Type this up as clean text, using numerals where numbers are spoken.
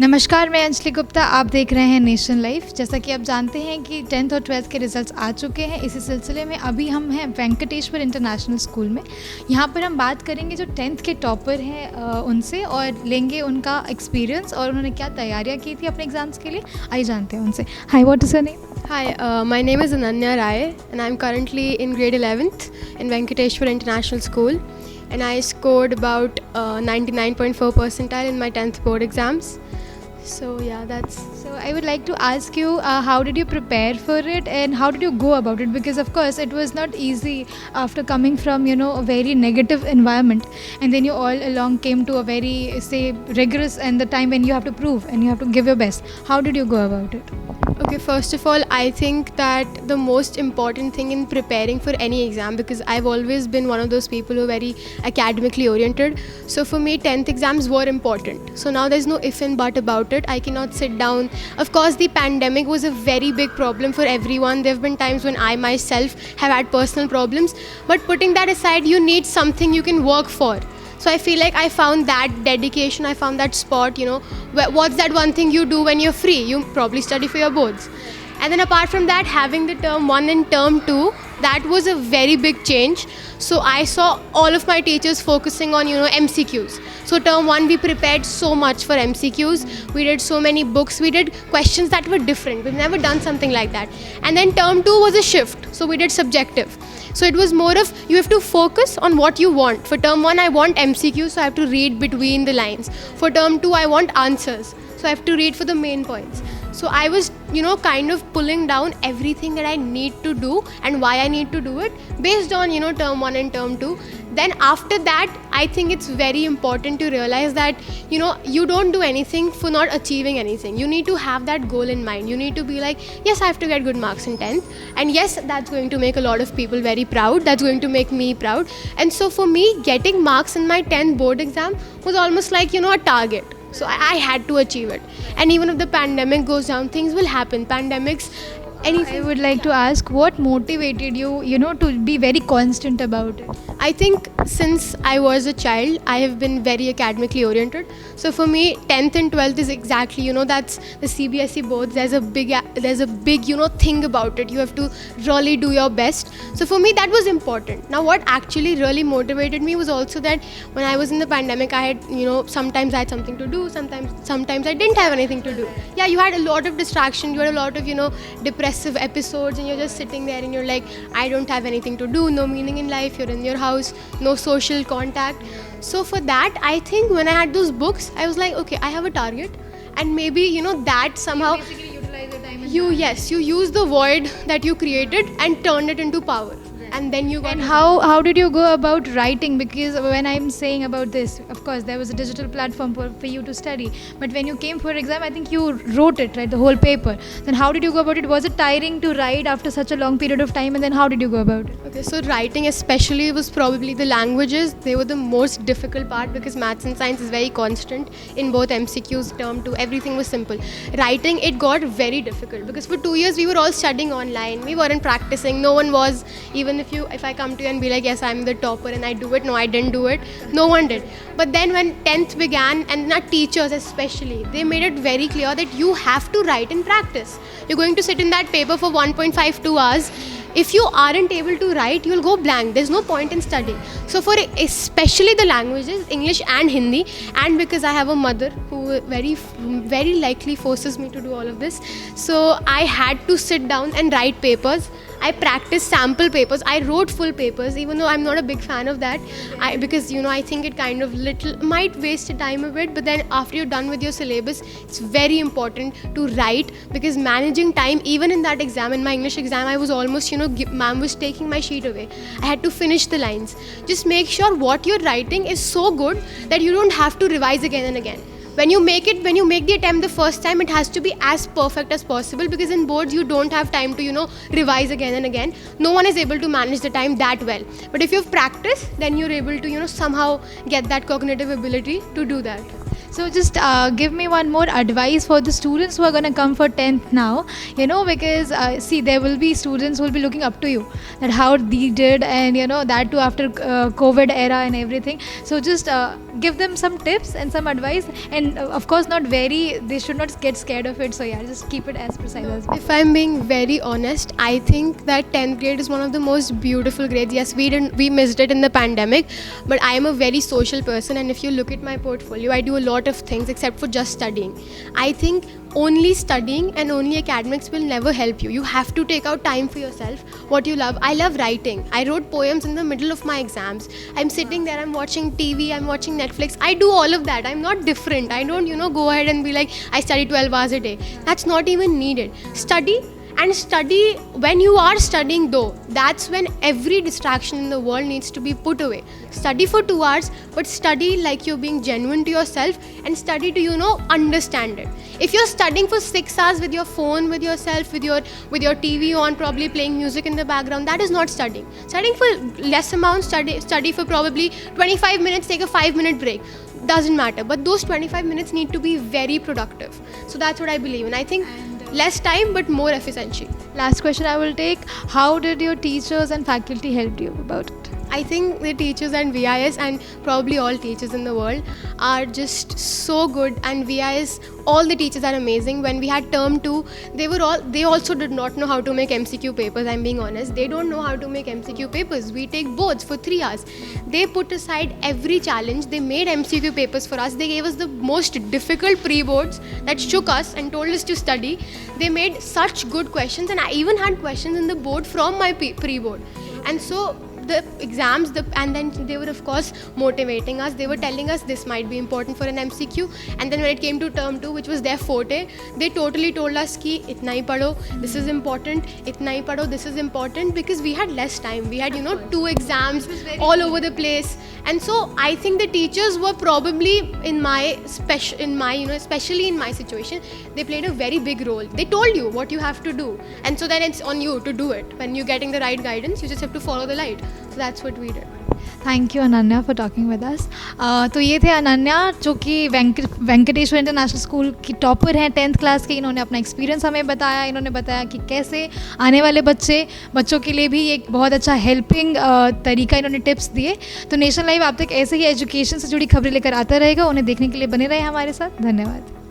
नमस्कार, मैं अंजलि गुप्ता। आप देख रहे हैं नेशन लाइव। जैसा कि आप जानते हैं कि 10th और 12th के रिजल्ट्स आ चुके हैं। इसी सिलसिले में अभी हम हैं वेंकटेश्वर इंटरनेशनल स्कूल में। यहाँ पर हम बात करेंगे जो 10th के टॉपर हैं उनसे, और लेंगे उनका एक्सपीरियंस और उन्होंने क्या तैयारियाँ की थी अपने एग्ज़ाम्स के लिए। आइए जानते हैं उनसे। Hi, what is your name? Hi, my name is Ananya Rai and I'm currently in grade 11th in Venketshwar International School, and I scored about 99.4 percentile in my 10th board exams. So yeah, that's... So I would like to ask you, how did you prepare for it and how did you go about it? Because of course it was not easy after coming from a very negative environment, and then you all along came to a very, say, rigorous and the time when you have to prove and you have to give your best. How did you go about it? Okay, first of all, I think that the most important thing in preparing for any exam, because I've always been one of those people who are very academically oriented. So for me, 10th exams were important. So now there's no if and but about it. I cannot sit down. Of course, the pandemic was a very big problem for everyone. There have been times when I myself have had personal problems. But putting that aside, you need something you can work for. So I feel like I found that dedication, I found that spot, what's that one thing you do when you're free? You probably study for your boards. And then apart from that, having the term 1 and term 2, that was a very big change. So I saw all of my teachers focusing on, MCQs. So term 1, we prepared so much for MCQs. We did so many books. We did questions that were different. We've never done something like that. And then term 2 was a shift. So we did subjective. So it was more of, you have to focus on what you want. For term 1, I want MCQ, so I have to read between the lines. For term 2, I want answers, so I have to read for the main points. So I was, kind of pulling down everything that I need to do and why I need to do it based on, term 1 and term 2. Then after that, I think it's very important to realize that, you don't do anything for not achieving anything. You need to have that goal in mind. You need to be like, yes, I have to get good marks in 10th. And yes, that's going to make a lot of people very proud. That's going to make me proud. And so for me, getting marks in my 10th board exam was almost like, a target. So I had to achieve it. And even if the pandemic goes down, things will happen. Pandemics, anything. I would like to ask, what motivated you, to be very constant about it? I think since I was a child, I have been very academically oriented. So for me, 10th and 12th is exactly, that's the CBSE boards. There's a big, thing about it. You have to really do your best. So for me, that was important. Now, what actually really motivated me was also that when I was in the pandemic, I had, sometimes I had something to do. Sometimes I didn't have anything to do. Yeah, you had a lot of distraction. You had a lot of, depressive episodes, and you're just sitting there and you're like, I don't have anything to do, no meaning in life. You're in your house, no social contact. So for that, I think when I had those books, I was like, okay, I have a target, and maybe that somehow You basically utilize your time. you use the void that you created and turned it into power. And then you got... And how did you go about writing? Because when I'm saying about this, of course there was a digital platform for you to study, but when you came for exam, I think you wrote it, right, the whole paper. Then how did you go about it? Was it tiring to write after such a long period of time? And then how did you go about it? Okay, so writing especially was probably the languages. They were the most difficult part, because maths and science is very constant in both MCQs, term 2, everything was simple. Writing, it got very difficult because for 2 years we were all studying online. We weren't practicing. No one was. Even if I come to you and be like, yes, I'm the topper and I do it, no, I didn't do it, no one did. But then when 10th began, and our teachers especially, they made it very clear that you have to write in practice. You're going to sit in that paper for 1.52 hours. If you aren't able to write, you'll go blank. There's no point in studying. So for especially the languages, English and Hindi, and because I have a mother who very likely forces me to do all of this, so I had to sit down and write papers. I practiced sample papers. I wrote full papers, even though I'm not a big fan of that. Because I think it kind of might waste your time a bit. But then after you're done with your syllabus, it's very important to write, because managing time, even in that exam, in my English exam, I was almost, ma'am was taking my sheet away. I had to finish the lines. Just make sure what you're writing is so good that you don't have to revise again and again. When you make the attempt the first time, it has to be as perfect as possible, because in boards you don't have time to, revise again and again. No one is able to manage the time that well. But if you've practiced, then you're able to, somehow get that cognitive ability to do that. So just give me one more advice for the students who are going to come for 10th now, because see, there will be students who will be looking up to you, that how they did, and that too after COVID era and everything. So just give them some tips and some advice, and of course not very, they should not get scared of it, so yeah, just keep it as precise as possible. If I'm being very honest, I think that 10th grade is one of the most beautiful grades. Yes, we missed it in the pandemic, but I am a very social person, and if you look at my portfolio, I do a lot of things except for just studying. I think only studying and only academics will never help you. You have to take out time for yourself, what you love. I love writing. I wrote poems in the middle of my exams. I'm sitting there, I'm watching TV, I'm watching Netflix. I do all of that. I'm not different. I don't, go ahead and be like, I study 12 hours a day. That's not even needed. Study. And study, when you are studying though, that's when every distraction in the world needs to be put away. Study for 2 hours, but study like you're being genuine to yourself, and study to, understand it. If you're studying for 6 hours with your phone, with yourself, with your TV on, probably playing music in the background, that is not studying. Studying for less amount, study for probably 25 minutes, take a 5-minute break. Doesn't matter, but those 25 minutes need to be very productive. So that's what I believe in. I think less time but more efficiency. Last question I will take, how did your teachers and faculty help you about it? I think the teachers and VIS, and probably all teachers in the world, are just so good, and VIS, all the teachers are amazing. When we had term 2, they also did not know how to make MCQ papers. I'm being honest, they don't know how to make MCQ papers. We take boards for 3 hours. They put aside every challenge. They made MCQ papers for us. They gave us the most difficult pre-boards that shook us and told us to study. They made such good questions, and I even had questions in the board from my pre-board. And so the exams, and then they were of course motivating us. They were telling us this might be important for an MCQ, and then when it came to term 2, which was their forte, they totally told us ki itna hi padho, this is important, itna hi padho, this is important, because we had less time. We had 2 exams all over the place, and so I think the teachers were probably especially in my situation, they played a very big role. They told you what you have to do, and so then it's on you to do it. When you're getting the right guidance, you just have to follow the light. So that's what we did. Thank you Ananya for talking with us. तो ये थे अनन्या, जो कि Venkateshwara international school की topper हैं 10th class के. इन्होंने अपना एक्सपीरियंस हमें बताया. इन्होंने बताया कि कैसे आने वाले बच्चों के लिए भी एक बहुत अच्छा हेल्पिंग तरीका इन्होंने टिप्स दिए. तो नेशनल लाइव आप तक ऐसे ही एजुकेशन से जुड़ी खबरें लेकर आता रहेगा. उन्हें देखने के लिए बने रहे हमारे साथ. धन्यवाद.